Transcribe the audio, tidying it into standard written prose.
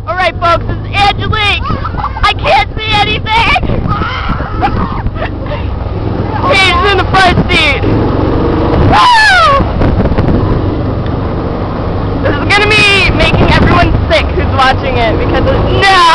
Alright folks, this is Angelique. I can't see anything. She's in the front seat. This is gonna be making everyone sick who's watching it because no!